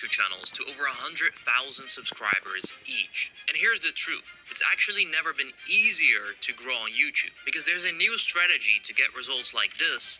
channels to over 100,000 subscribers each. And here's the truth. It's actually never been easier to grow on YouTube because there's a new strategy to get results like this,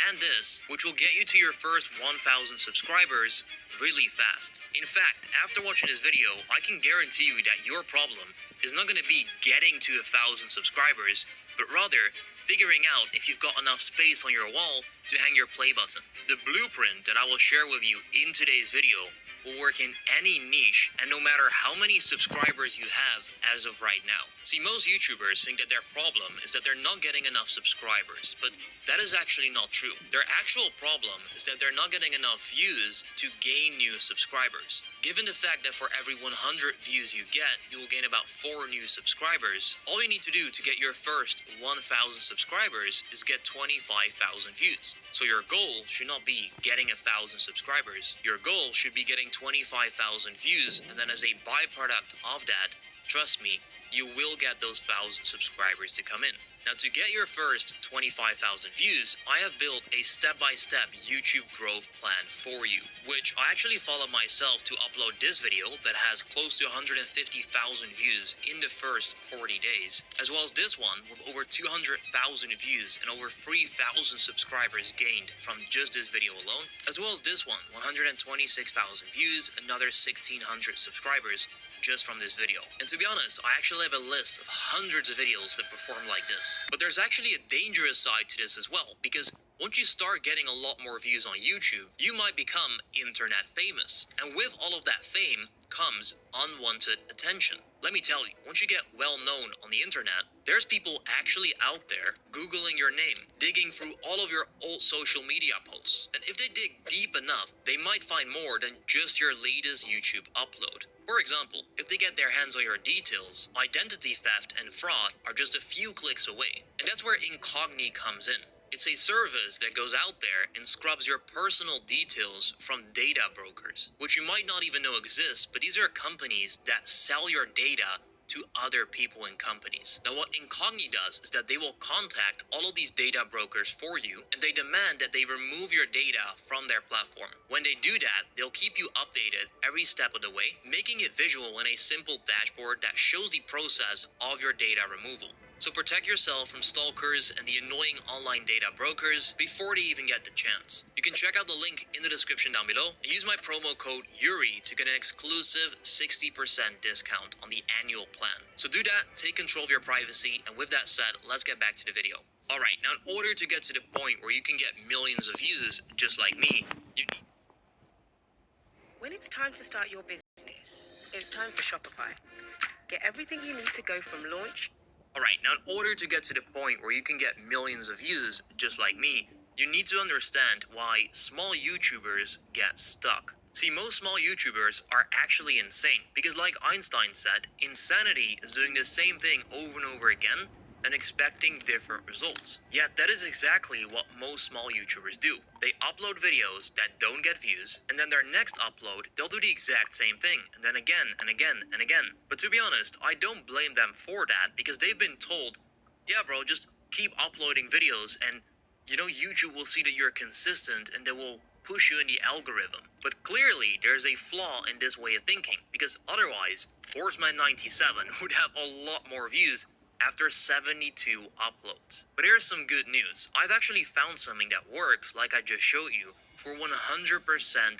and this, which will get you to your first 1,000 subscribers really fast. In fact, after watching this video, I can guarantee you that your problem is not going to be getting to 1,000 subscribers, but rather figuring out if you've got enough space on your wall to hang your play button. The blueprint that I will share with you in today's video will work in any niche and no matter how many subscribers you have as of right now. See, most YouTubers think that their problem is that they're not getting enough subscribers, but that is actually not true. Their actual problem is that they're not getting enough views to gain new subscribers. Given the fact that for every 100 views you get, you will gain about 4 new subscribers, all you need to do to get your first 1,000 subscribers is get 25,000 views. So your goal should not be getting 1,000 subscribers. Your goal should be getting 25,000 views, and then as a byproduct of that, trust me, you will get those 1,000 subscribers to come in. Now, to get your first 25,000 views, I have built a step-by-step YouTube growth plan for you, which I actually follow myself to upload this video that has close to 150,000 views in the first 40 days, as well as this one with over 200,000 views and over 3,000 subscribers gained from just this video alone, as well as this one, 126,000 views, another 1,600 subscribers just from this video. And to be honest, I actually have a list of hundreds of videos that perform like this. But there's actually a dangerous side to this as well, because once you start getting a lot more views on YouTube, you might become internet famous. And with all of that fame comes unwanted attention. Let me tell you, once you get well known on the internet, there's people actually out there Googling your name, digging through all of your old social media posts. And if they dig deep enough, they might find more than just your latest YouTube upload. For example, if they get their hands on your details, identity theft and fraud are just a few clicks away. And that's where Incogni comes in. It's a service that goes out there and scrubs your personal details from data brokers, which you might not even know exist, but these are companies that sell your data to other people and companies. Now, what Incogni does is that they will contact all of these data brokers for you, and they demand that they remove your data from their platform. When they do that, they'll keep you updated every step of the way, making it visual in a simple dashboard that shows the process of your data removal. So protect yourself from stalkers and the annoying online data brokers before they even get the chance. You can check out the link in the description down below and use my promo code YURI to get an exclusive 60% discount on the annual plan. So do that, take control of your privacy, and with that said, let's get back to the video. Alright, now in order to get to the point where you can get millions of views, just like me, When it's time to start your business, it's time for Shopify. Get everything you need to go from launch. Alright, now in order to get to the point where you can get millions of views, just like me, you need to understand why small YouTubers get stuck. See, most small YouTubers are actually insane, because like Einstein said, insanity is doing the same thing over and over again and expecting different results. Yet that is exactly what most small YouTubers do. They upload videos that don't get views, and then their next upload, they'll do the exact same thing, and then again, and again, and again. But to be honest, I don't blame them for that, because they've been told, yeah bro, just keep uploading videos, and you know, YouTube will see that you're consistent, and they will push you in the algorithm. But clearly, there's a flaw in this way of thinking, because otherwise, Horseman97 would have a lot more views after 72 uploads. But here's some good news. I've actually found something that works, like I just showed you, for 100%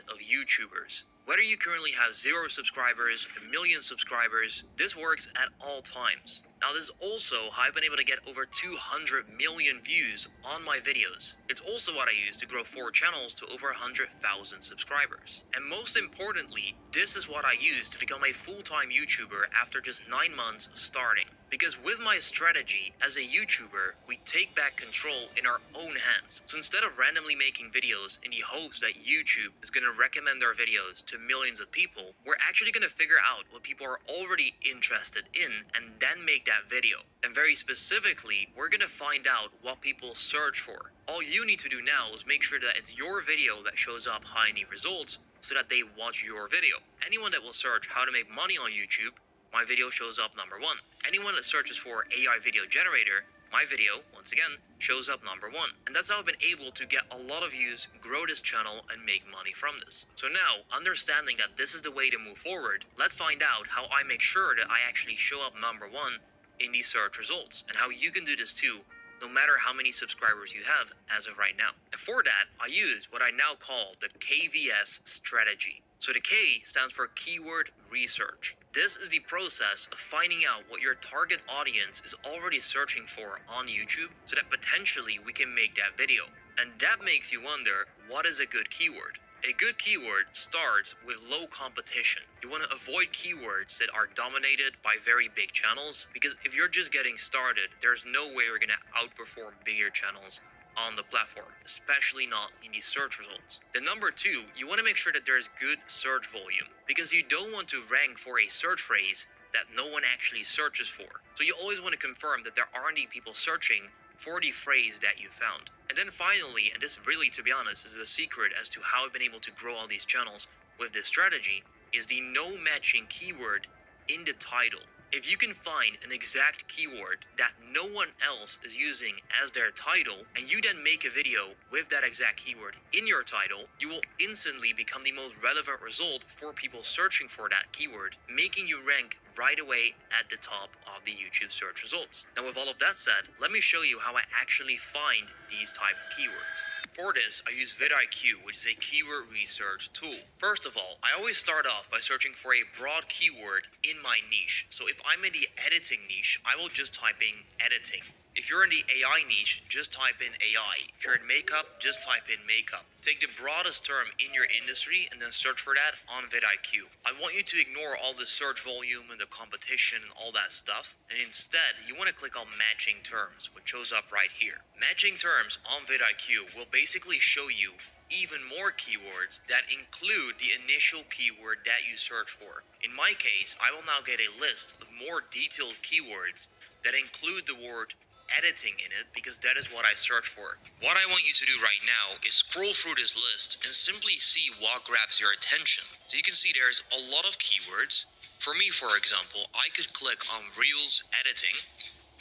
of YouTubers. Whether you currently have 0 subscribers, 1 million subscribers, this works at all times. Now, this is also how I've been able to get over 200 million views on my videos. It's also what I use to grow 4 channels to over 100,000 subscribers. And most importantly, this is what I use to become a full-time YouTuber after just 9 months of starting. Because with my strategy as a YouTuber, we take back control in our own hands. So instead of randomly making videos in the hopes that YouTube is going to recommend their videos to millions of people, we're actually going to figure out what people are already interested in and then make that video. And very specifically, we're going to find out what people search for. All you need to do now is make sure that it's your video that shows up high in the results so that they watch your video. Anyone that will search how to make money on YouTube, my video shows up number 1. Anyone that searches for AI video generator, my video, once again, shows up number 1. And that's how I've been able to get a lot of views, grow this channel, and make money from this. So now, understanding that this is the way to move forward, let's find out how I make sure that I actually show up number 1 in these search results, and how you can do this too, no matter how many subscribers you have as of right now. And for that, I use what I now call the KVS strategy. So the K stands for keyword research. This is the process of finding out what your target audience is already searching for on YouTube, so that potentially we can make that video. And that makes you wonder, what is a good keyword? A good keyword starts with low competition. You want to avoid keywords that are dominated by very big channels, because if you're just getting started, there's no way you're going to outperform bigger channels on the platform, especially not in these search results. The number 2, you want to make sure that there's good search volume, because you don't want to rank for a search phrase that no one actually searches for. So you always want to confirm that there aren't any people searching for the phrase that you found. And then finally, and this really, to be honest, is the secret as to how I've been able to grow all these channels with this strategy, is the no matching keyword in the title. If you can find an exact keyword that no one else is using as their title, and you then make a video with that exact keyword in your title, you will instantly become the most relevant result for people searching for that keyword, making you rank right away at the top of the YouTube search results. Now, with all of that said, let me show you how I actually find these type of keywords. For this, I use VidIQ, which is a keyword research tool. First of all, I always start off by searching for a broad keyword in my niche. So if I'm in the editing niche, I will just type in editing. If you're in the AI niche, just type in AI. If you're in makeup, just type in makeup. Take the broadest term in your industry and then search for that on VidIQ. I want you to ignore all the search volume and the competition and all that stuff, and instead, you want to click on matching terms, which shows up right here. Matching terms on VidIQ will basically show you even more keywords that include the initial keyword that you search for. In my case, I will now get a list of more detailed keywords that include the word editing in it, because that is what I search for. What I want you to do right now is scroll through this list and simply see what grabs your attention. So you can see there's a lot of keywords. For me, for example, I could click on Reels editing,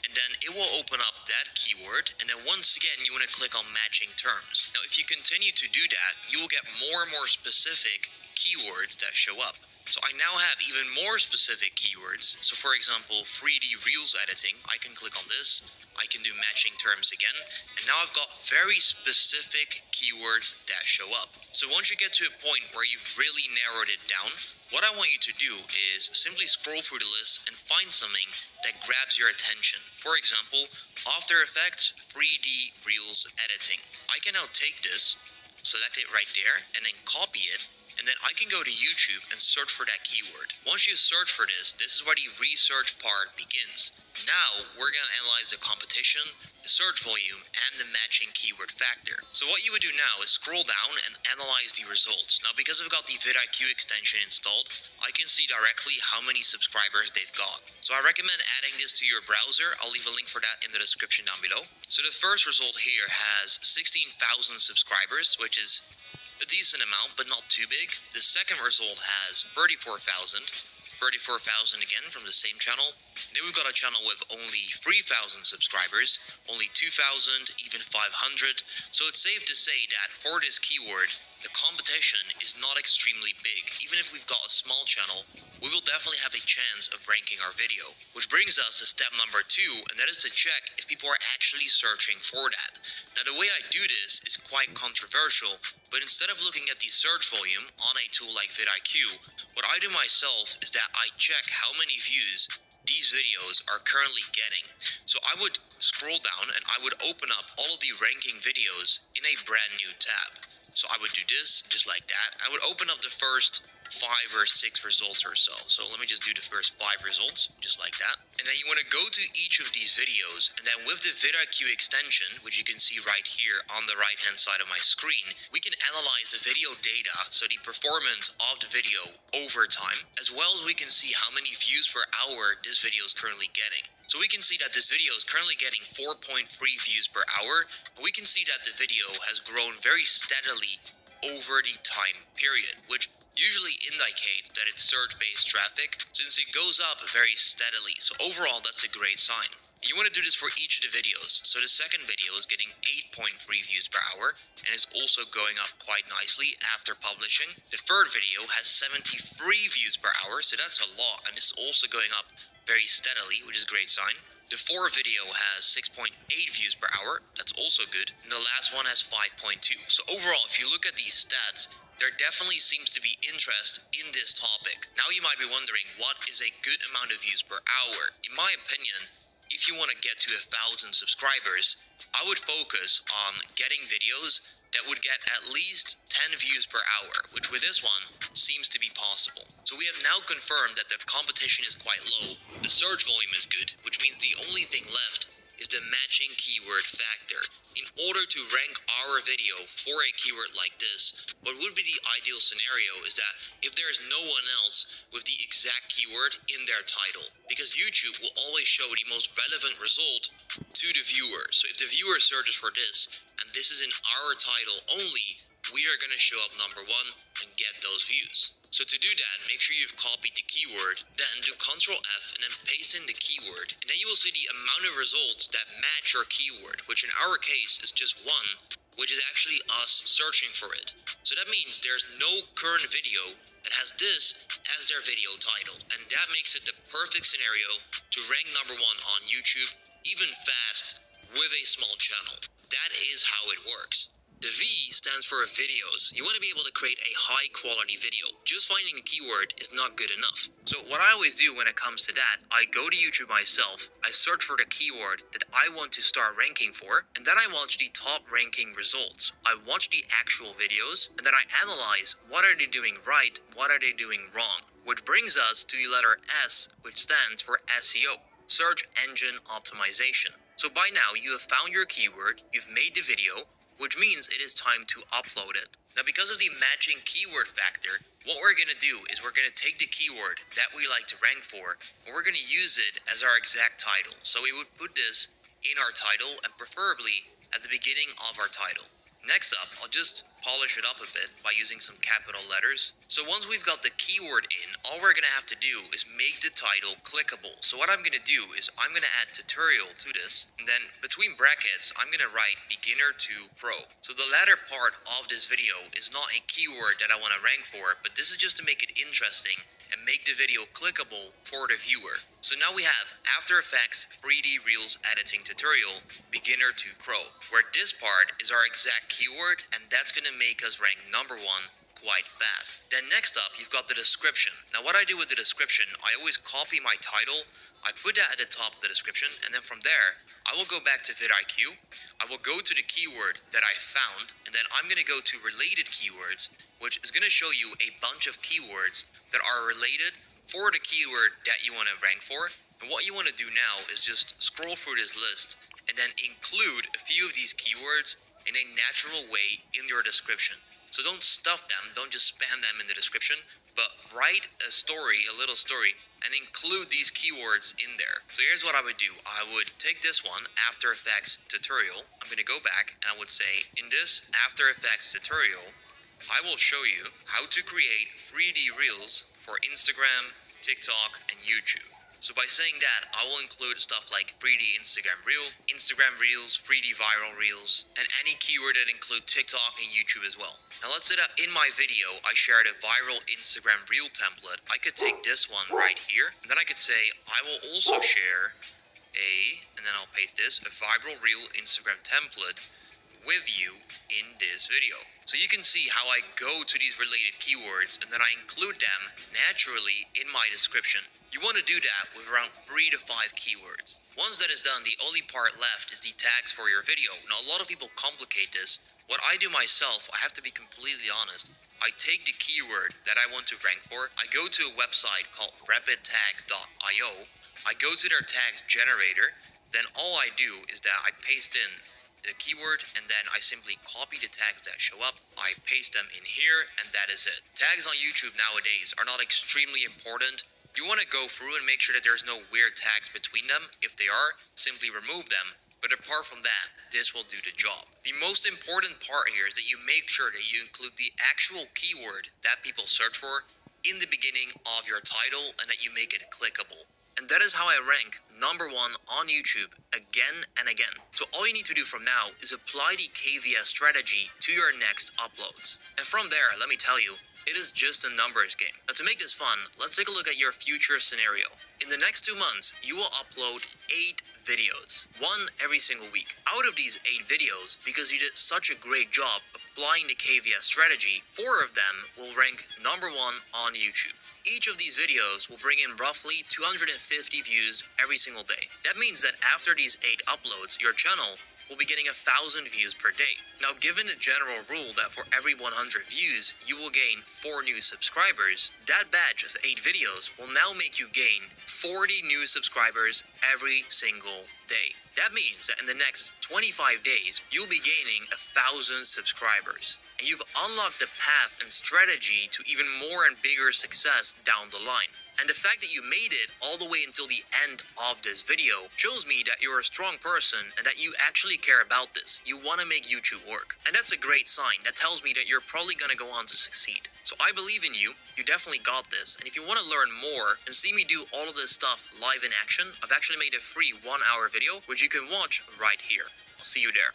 and then it will open up that keyword, and then once again you want to click on matching terms. Now if you continue to do that, you will get more and more specific keywords that show up. So I now have even more specific keywords. So for example, 3D Reels editing, I can click on this, I can do matching terms again, and now I've got very specific keywords that show up. So once you get to a point where you've really narrowed it down, what I want you to do is simply scroll through the list and find something that grabs your attention. For example, After Effects 3D Reels editing. I can now take this, select it right there, and then copy it, and then I can go to YouTube and search for that keyword. Once you search for this is where the research part begins. Now, we're going to analyze the competition, the search volume, and the matching keyword factor. So what you would do now is scroll down and analyze the results. Now, because I've got the VidIQ extension installed, I can see directly how many subscribers they've got. So I recommend adding this to your browser. I'll leave a link for that in the description down below. So the first result here has 16,000 subscribers, which is a decent amount, but not too big. The second result has 34,000 again from the same channel. Then we've got a channel with only 3,000 subscribers, only 2,000, even 500. So it's safe to say that for this keyword, the competition is not extremely big. Even if we've got a small channel, we will definitely have a chance of ranking our video. Which brings us to step number 2, and that is to check if people are actually searching for that. Now the way I do this is quite controversial, but instead of looking at the search volume on a tool like VidIQ, what I do myself is that I check how many views these videos are currently getting. So I would scroll down and I would open up all of the ranking videos in a brand new tab. So I would do this, just like that. I would open up the first 5 or 6 results or so. So let me just do the first 5 results, just like that. And then you want to go to each of these videos, and then with the VidIQ extension, which you can see right here on the right hand side of my screen, we can analyze the video data, so the performance of the video over time, as well as we can see how many views per hour this video is currently getting. So we can see that this video is currently getting 4.3 views per hour, and we can see that the video has grown very steadily over the time period, which usually usually indicate that it's search-based traffic since it goes up very steadily. So overall, that's a great sign. You want to do this for each of the videos. So the second video is getting 8.3 views per hour and is also going up quite nicely after publishing. The third video has 73 views per hour, so that's a lot, and it's also going up very steadily, which is a great sign. The fourth video has 6.8 views per hour, that's also good, and the last one has 5.2. So overall, if you look at these stats, there definitely seems to be interest in this topic. Now you might be wondering, what is a good amount of views per hour? In my opinion, if you want to get to 1,000 subscribers, I would focus on getting videos that would get at least 10 views per hour, which with this one seems to be possible. So we have now confirmed that the competition is quite low. The search volume is good, which means the only thing left is the matching keyword factor. In order to rank our video for a keyword like this, what would be the ideal scenario is that if there is no one else with the exact keyword in their title, because YouTube will always show the most relevant result to the viewer. So if the viewer searches for this, and this is in our title only, we are going to show up number one and get those views. So to do that, make sure you've copied the keyword, then do Ctrl F and then paste in the keyword, and then you will see the amount of results that match your keyword, which in our case is just one, which is actually us searching for it. So that means there's no current video that has this as their video title, and that makes it the perfect scenario to rank number one on YouTube, even fast, with a small channel. That is how it works. The V stands for videos. You want to be able to create a high quality video. Just finding a keyword is not good enough. So what I always do when it comes to that, I go to YouTube myself, I search for the keyword that I want to start ranking for, and then I watch the top ranking results. I watch the actual videos, and then I analyze what are they doing right, what are they doing wrong. Which brings us to the letter S, which stands for SEO. Search Engine Optimization. So by now you have found your keyword, you've made the video, which means it is time to upload it. Now because of the matching keyword factor, what we're going to do is we're going to take the keyword that we like to rank for, and we're going to use it as our exact title. So we would put this in our title, and preferably at the beginning of our title. Next up, I'll just polish it up a bit by using some capital letters. So once we've got the keyword in, all we're going to have to do is make the title clickable. So what I'm going to do is I'm going to add tutorial to this, and then between brackets, I'm going to write beginner to pro. So the latter part of this video is not a keyword that I want to rank for, but this is just to make it interesting and make the video clickable for the viewer. So now we have After Effects 3D Reels Editing Tutorial, Beginner to Pro, where this part is our exact keyword, and that's going to make us rank number one quite fast. Then next up, you've got the description. Now what I do with the description, I always copy my title, I put that at the top of the description, and then from there, I will go back to VidIQ, I will go to the keyword that I found, and then I'm going to go to related keywords, which is going to show you a bunch of keywords that are related for the keyword that you want to rank for. And what you want to do now is just scroll through this list and then include a few of these keywords in a natural way in your description. So don't stuff them, don't just spam them in the description, but write a story, a little story, and include these keywords in there. So here's what I would do. I would take this one, After Effects tutorial. I'm going to go back and I would say, in this After Effects tutorial, I will show you how to create 3D reels for Instagram, TikTok, and YouTube. So by saying that, I will include stuff like 3D Instagram Reel, Instagram Reels, 3D Viral Reels, and any keyword that include TikTok and YouTube as well. Now let's say that in my video, I shared a viral Instagram Reel template. I could take this one right here, and then I could say, I will also share and then I'll paste this, a viral Reel Instagram template with you in this video. So you can see how I go to these related keywords and then I include them naturally in my description. You want to do that with around 3 to 5 keywords. Once that is done, the only part left is the tags for your video. Now a lot of people complicate this. What I do myself, I have to be completely honest, I take the keyword that I want to rank for, I go to a website called rapidtags.io, I go to their tags generator, then all I do is that I paste in the keyword, and then I simply copy the tags that show up, I paste them in here, and that is it. Tags on YouTube nowadays are not extremely important. You want to go through and make sure that there's no weird tags between them. If they are, simply remove them, But apart from that, this will do the job. The most important part here is that you make sure that you include the actual keyword that people search for in the beginning of your title and that you make it clickable. And that is how I rank #1 on YouTube again and again. So all you need to do from now is apply the KVS strategy to your next uploads. And from there, let me tell you, it is just a numbers game. Now to make this fun, let's take a look at your future scenario. In the next 2 months, you will upload 8 videos, one every single week. Out of these 8 videos, because you did such a great job applying the KVS strategy, 4 of them will rank #1 on YouTube. Each of these videos will bring in roughly 250 views every single day. That means that after these 8 uploads, your channel will be getting 1,000 views per day. Now, given the general rule that for every 100 views, you will gain 4 new subscribers, that batch of 8 videos will now make you gain 40 new subscribers every single day. That means that in the next 25 days, you'll be gaining 1,000 subscribers. And you've unlocked the path and strategy to even more and bigger success down the line. And the fact that you made it all the way until the end of this video shows me that you're a strong person and that you actually care about this. You want to make YouTube work. And that's a great sign. That tells me that you're probably going to go on to succeed. So I believe in you. You definitely got this. And if you want to learn more and see me do all of this stuff live in action, I've actually made a free 1-hour video, which you can watch right here. I'll see you there.